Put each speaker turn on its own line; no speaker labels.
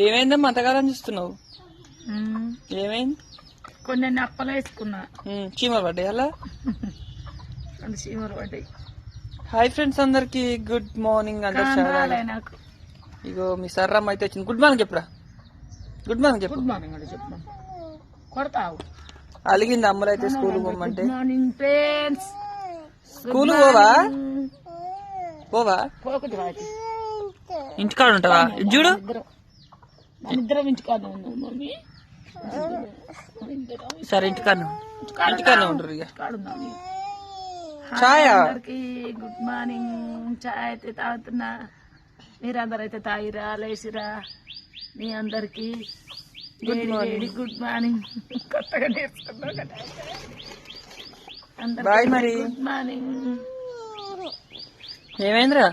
ఏమైందమ్మా అంతకాలం చూస్తున్నావు? ఏమైంది?
కొన్ని అప్పలు వేసుకున్నా.
చీమలు పడ్డాయి అలా?
రెండు చీమలు పడ్డాయి.
హాయ్ ఫ్రెండ్స్ అందరికి గుడ్ మార్నింగ్.
నాకు
ఇగో మీ సర్రమ్మ అయితే వచ్చింది. గుడ్ మార్నింగ్ చెప్పురా. గుడ్ మార్నింగ్ చెప్పు.
గుడ్ మార్నింగ్ అంటే చెప్పు. కొడతావు.
అలిగింది అమ్మలు అయితే స్కూల్ పోమంటే.
Good morning friends.
స్కూల్ పోవా? పోవా?
పోకటి వాటి
ఇంటికాడ ఉంటావా? చూడు
ఇద్దరం ఇంటికాడ ఉన్నాం మమ్మీ.
సరే ఇంటికాడనే ఉంటారు ఇక.
అందరికి గుడ్ మార్నింగ్. చాయ్ అయితే తాగుతున్నా. మీరందరూ అయితే తాగిరా లేచిరా. మీ అందరికి గుడ్ మార్నింగ్. Good morning. కొత్తగా నేర్చుకున్నా కదా.
బాయ్ మరి.
Good morning.
ఏమైందిరా?